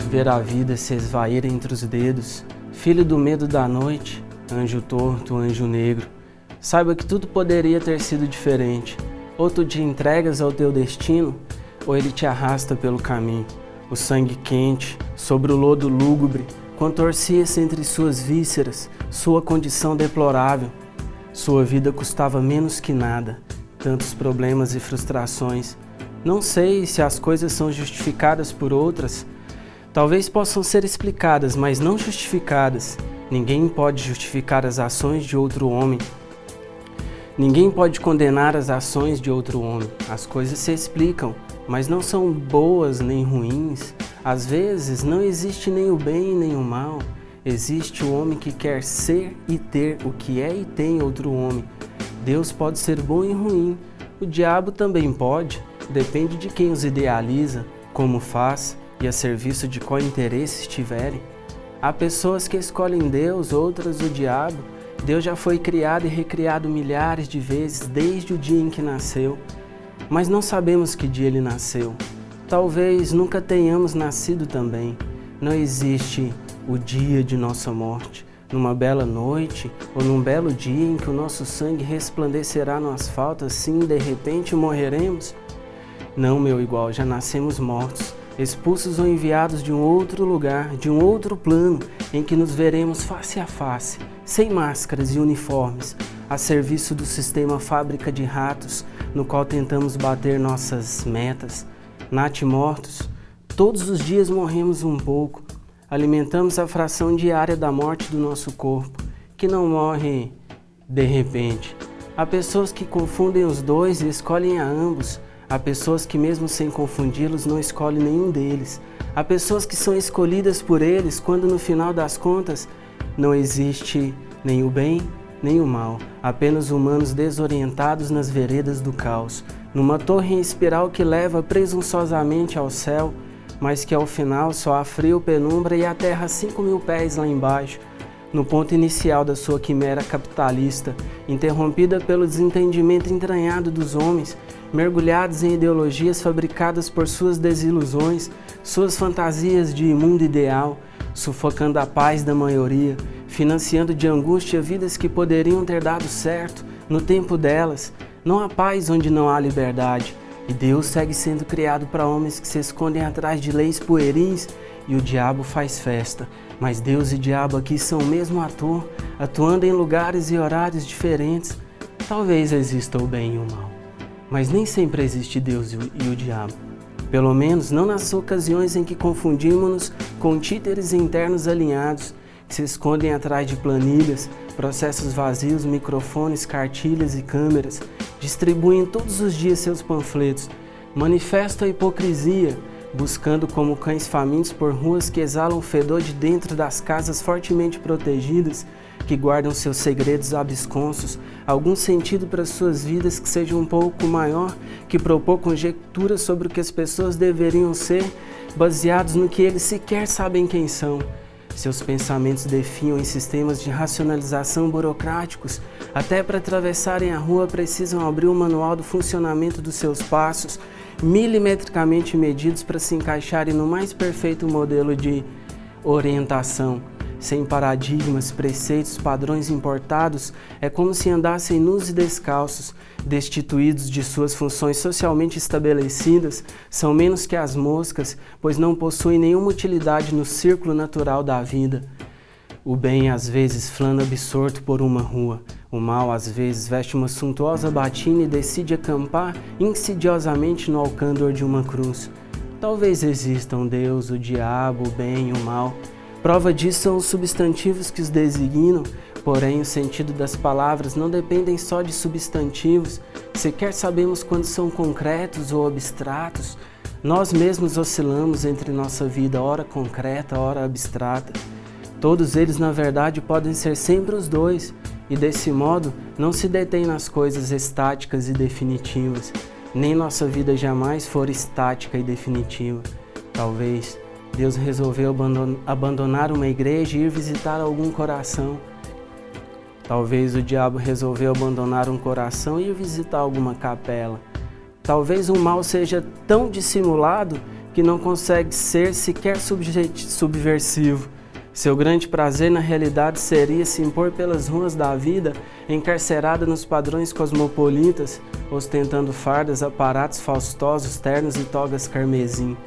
ver a vida se esvair entre os dedos, filho do medo da noite, anjo torto, anjo negro. Saiba que tudo poderia ter sido diferente. Ou tu te entregas ao teu destino, ou ele te arrasta pelo caminho. O sangue quente, sobre o lodo lúgubre, contorcia-se entre suas vísceras, sua condição deplorável. Sua vida custava menos que nada, tantos problemas e frustrações. Não sei se as coisas são justificadas por outras. Talvez possam ser explicadas, mas não justificadas. Ninguém pode justificar as ações de outro homem. Ninguém pode condenar as ações de outro homem. As coisas se explicam, mas não são boas nem ruins. Às vezes não existe nem o bem nem o mal. Existe o homem que quer ser e ter o que é e tem outro homem. Deus pode ser bom e ruim. O diabo também pode. Depende de quem os idealiza, como faz e a serviço de qual interesse estiverem. Há pessoas que escolhem Deus, outras o diabo. Deus já foi criado e recriado milhares de vezes desde o dia em que nasceu. Mas não sabemos que dia ele nasceu. Talvez nunca tenhamos nascido também. Não existe o dia de nossa morte, numa bela noite ou num belo dia em que o nosso sangue resplandecerá no asfalto, assim de repente morreremos. Não, meu igual, já nascemos mortos, expulsos ou enviados de um outro lugar, de um outro plano, em que nos veremos face a face, sem máscaras e uniformes, a serviço do sistema fábrica de ratos, no qual tentamos bater nossas metas. Natimortos, todos os dias morremos um pouco, alimentamos a fração diária da morte do nosso corpo, que não morre de repente. Há pessoas que confundem os dois e escolhem a ambos. Há pessoas que mesmo sem confundi-los não escolhem nenhum deles. Há pessoas que são escolhidas por eles quando no final das contas não existe nem o bem nem o mal. Apenas humanos desorientados nas veredas do caos. Numa torre em espiral que leva presunçosamente ao céu, mas que ao final só há frio, penumbra e a terra a 5.000 pés lá embaixo, no ponto inicial da sua quimera capitalista, interrompida pelo desentendimento entranhado dos homens, mergulhados em ideologias fabricadas por suas desilusões, suas fantasias de mundo ideal, sufocando a paz da maioria, financiando de angústia vidas que poderiam ter dado certo no tempo delas. Não há paz onde não há liberdade. E Deus segue sendo criado para homens que se escondem atrás de leis pueris e o diabo faz festa. Mas Deus e diabo aqui são o mesmo ator, atuando em lugares e horários diferentes. Talvez exista o bem e o mal, mas nem sempre existe Deus e o diabo. Pelo menos não nas ocasiões em que confundimos-nos com títeres internos alinhados, que se escondem atrás de planilhas, processos vazios, microfones, cartilhas e câmeras, distribuem todos os dias seus panfletos, manifestam a hipocrisia, buscando como cães famintos por ruas que exalam o fedor de dentro das casas fortemente protegidas, que guardam seus segredos absconsos, algum sentido para suas vidas que seja um pouco maior que propor conjecturas sobre o que as pessoas deveriam ser, baseados no que eles sequer sabem quem são. Seus pensamentos definham em sistemas de racionalização burocráticos. Até para atravessarem a rua precisam abrir o manual do funcionamento dos seus passos, milimetricamente medidos para se encaixarem no mais perfeito modelo de orientação. Sem paradigmas, preceitos, padrões importados, é como se andassem nus e descalços, destituídos de suas funções socialmente estabelecidas, são menos que as moscas, pois não possuem nenhuma utilidade no círculo natural da vida. O bem às vezes flana absorto por uma rua, o mal às vezes veste uma suntuosa batina e decide acampar insidiosamente no alcândor de uma cruz. Talvez existam Deus, o diabo, o bem e o mal. Prova disso são os substantivos que os designam, porém o sentido das palavras não dependem só de substantivos, sequer sabemos quando são concretos ou abstratos. Nós mesmos oscilamos entre nossa vida, ora concreta, ora abstrata. Todos eles, na verdade, podem ser sempre os dois, e desse modo não se detém nas coisas estáticas e definitivas. Nem nossa vida jamais for estática e definitiva. Talvez Deus resolveu abandonar uma igreja e ir visitar algum coração. Talvez o diabo resolveu abandonar um coração e ir visitar alguma capela. Talvez o mal seja tão dissimulado que que não consegue ser sequer subversivo. Seu grande prazer na realidade seria se impor pelas ruas da vida, encarcerada nos padrões cosmopolitas, ostentando fardas, aparatos faustosos, ternos e togas carmesim,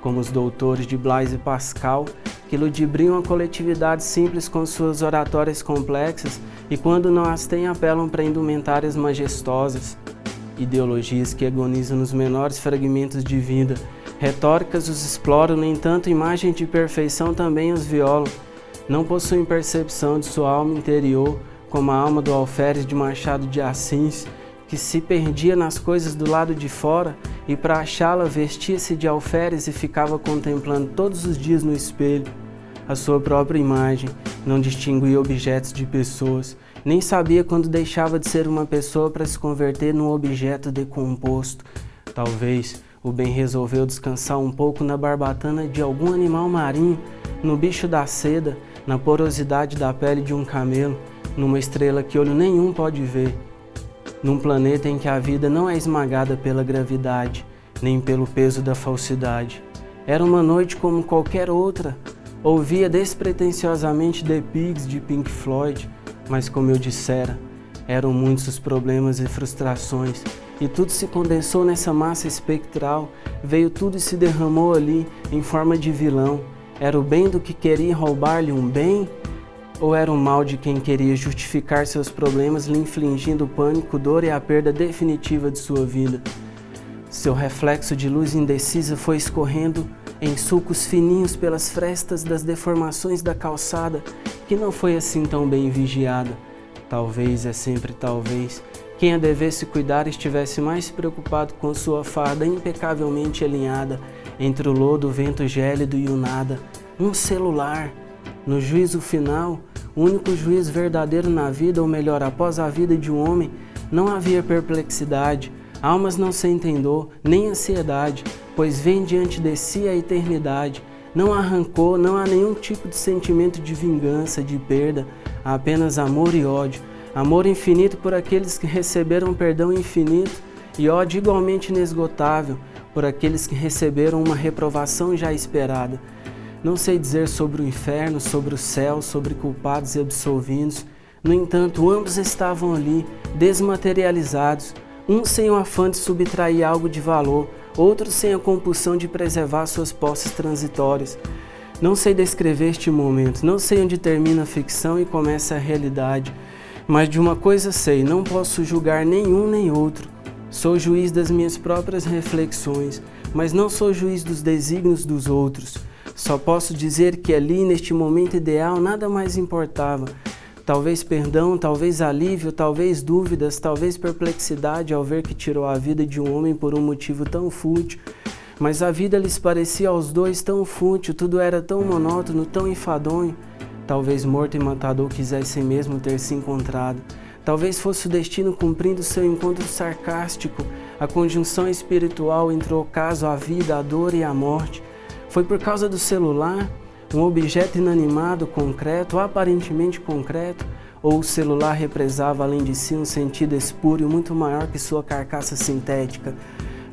como os doutores de Blaise Pascal, que ludibriam a coletividade simples com suas oratórias complexas e, quando não as têm, apelam para indumentárias majestosas. Ideologias que agonizam nos menores fragmentos de vida, retóricas os exploram, no entanto, imagem de perfeição também os violam. Não possuem percepção de sua alma interior, como a alma do alferes de Machado de Assis, que se perdia nas coisas do lado de fora e, para achá-la, vestia-se de alferes e ficava contemplando todos os dias no espelho a sua própria imagem. Não distinguia objetos de pessoas, nem sabia quando deixava de ser uma pessoa para se converter num objeto decomposto. Talvez o bem resolveu descansar um pouco na barbatana de algum animal marinho, no bicho da seda, na porosidade da pele de um camelo, numa estrela que olho nenhum pode ver, num planeta em que a vida não é esmagada pela gravidade, nem pelo peso da falsidade. Era uma noite como qualquer outra. Ouvia despretensiosamente The Pigs de Pink Floyd, mas, como eu dissera, eram muitos os problemas e frustrações, e tudo se condensou nessa massa espectral, veio tudo e se derramou ali, em forma de vilão. Era o bem do que queria roubar-lhe um bem? Ou era o mal de quem queria justificar seus problemas, lhe infligindo pânico, dor e a perda definitiva de sua vida? Seu reflexo de luz indecisa foi escorrendo em sulcos fininhos pelas frestas das deformações da calçada, que não foi assim tão bem vigiada. Talvez, é sempre talvez, quem a devesse cuidar estivesse mais preocupado com sua farda impecavelmente alinhada entre o lodo, o vento gélido e o nada. Um celular. No juízo final, o único juízo verdadeiro na vida, ou melhor, após a vida de um homem, não havia perplexidade, almas não sentem dor, nem ansiedade, pois vem diante de si a eternidade. Não há rancor, não há nenhum tipo de sentimento de vingança, de perda, há apenas amor e ódio. Amor infinito por aqueles que receberam perdão infinito e ódio igualmente inesgotável por aqueles que receberam uma reprovação já esperada. Não sei dizer sobre o inferno, sobre o céu, sobre culpados e absolvidos. No entanto, ambos estavam ali, desmaterializados, um sem o afã de subtrair algo de valor, outro sem a compulsão de preservar suas posses transitórias. Não sei descrever este momento, não sei onde termina a ficção e começa a realidade, mas de uma coisa sei, não posso julgar nenhum nem outro. Sou juiz das minhas próprias reflexões, mas não sou juiz dos desígnios dos outros. Só posso dizer que ali, neste momento ideal, nada mais importava. Talvez perdão, talvez alívio, talvez dúvidas, talvez perplexidade ao ver que tirou a vida de um homem por um motivo tão fútil. Mas a vida lhes parecia aos dois tão fútil, tudo era tão monótono, tão enfadonho. Talvez morto e matador quisessem mesmo ter se encontrado. Talvez fosse o destino cumprindo seu encontro sarcástico, a conjunção espiritual entre o ocaso, a vida, a dor e a morte. Foi por causa do celular, um objeto inanimado, concreto, aparentemente concreto, ou o celular represava além de si um sentido espúrio muito maior que sua carcaça sintética,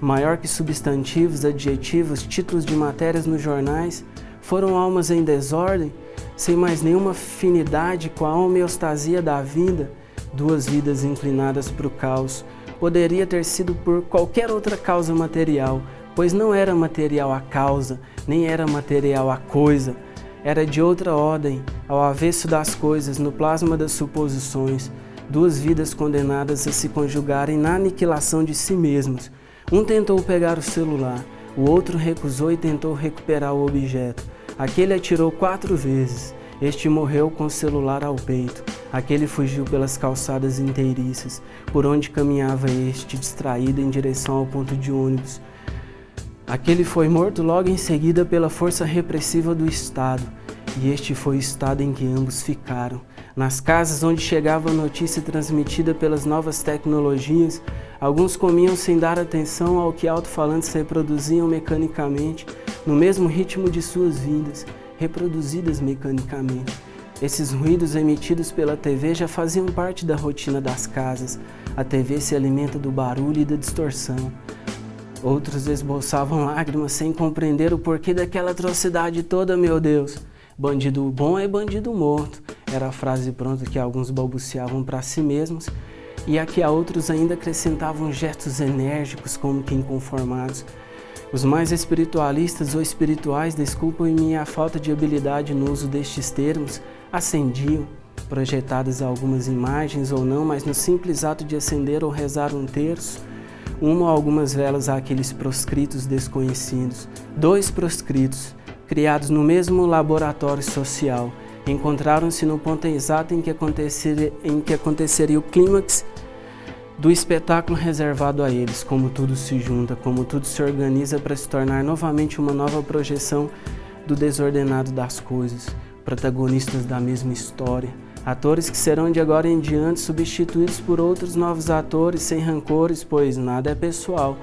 maior que substantivos, adjetivos, títulos de matérias nos jornais? Foram almas em desordem, sem mais nenhuma afinidade com a homeostasia da vida, duas vidas inclinadas para o caos. Poderia ter sido por qualquer outra causa material, pois não era material a causa, nem era material a coisa. Era de outra ordem, ao avesso das coisas, no plasma das suposições. Duas vidas condenadas a se conjugarem na aniquilação de si mesmas. Um tentou pegar o celular, o outro recusou e tentou recuperar o objeto. Aquele atirou 4 vezes. Este morreu com o celular ao peito. Aquele fugiu pelas calçadas inteiriças, por onde caminhava este, distraído em direção ao ponto de ônibus. Aquele foi morto logo em seguida pela força repressiva do Estado, e este foi o estado em que ambos ficaram. Nas casas onde chegava a notícia transmitida pelas novas tecnologias, alguns comiam sem dar atenção ao que alto-falantes reproduziam mecanicamente, no mesmo ritmo de suas vidas, reproduzidas mecanicamente. Esses ruídos emitidos pela TV já faziam parte da rotina das casas. A TV se alimenta do barulho e da distorção. Outros esboçavam lágrimas sem compreender o porquê daquela atrocidade toda, meu Deus. Bandido bom é bandido morto, era a frase pronta que alguns balbuciavam para si mesmos, e a que a outros ainda acrescentavam gestos enérgicos como que inconformados. Os mais espiritualistas ou espirituais, desculpem-me a falta de habilidade no uso destes termos, acendiam, projetadas algumas imagens ou não, mas no simples ato de acender ou rezar um terço, uma ou algumas velas àqueles proscritos desconhecidos. 2 proscritos, criados no mesmo laboratório social, encontraram-se no ponto exato em que aconteceria o clímax do espetáculo reservado a eles. Como tudo se junta, como tudo se organiza para se tornar novamente uma nova projeção do desordenado das coisas, protagonistas da mesma história, atores que serão de agora em diante substituídos por outros novos atores sem rancores, pois nada é pessoal.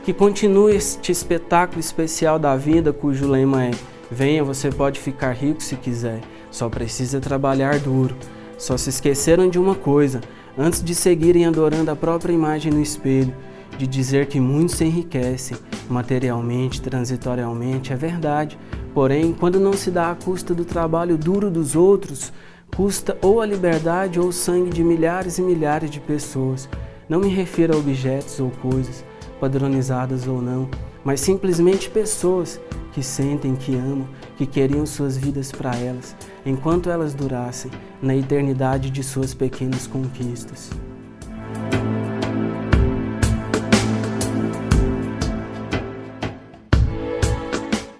Que continue este espetáculo especial da vida, cujo lema é: venha, você pode ficar rico se quiser, só precisa trabalhar duro. Só se esqueceram de uma coisa, antes de seguirem adorando a própria imagem no espelho, de dizer que muitos se enriquecem, materialmente, transitorialmente, é verdade. Porém, quando não se dá à custa do trabalho duro dos outros, custa ou a liberdade ou o sangue de milhares e milhares de pessoas. Não me refiro a objetos ou coisas, padronizadas ou não, mas simplesmente pessoas que sentem, que amam, que queriam suas vidas para elas, enquanto elas durassem, na eternidade de suas pequenas conquistas.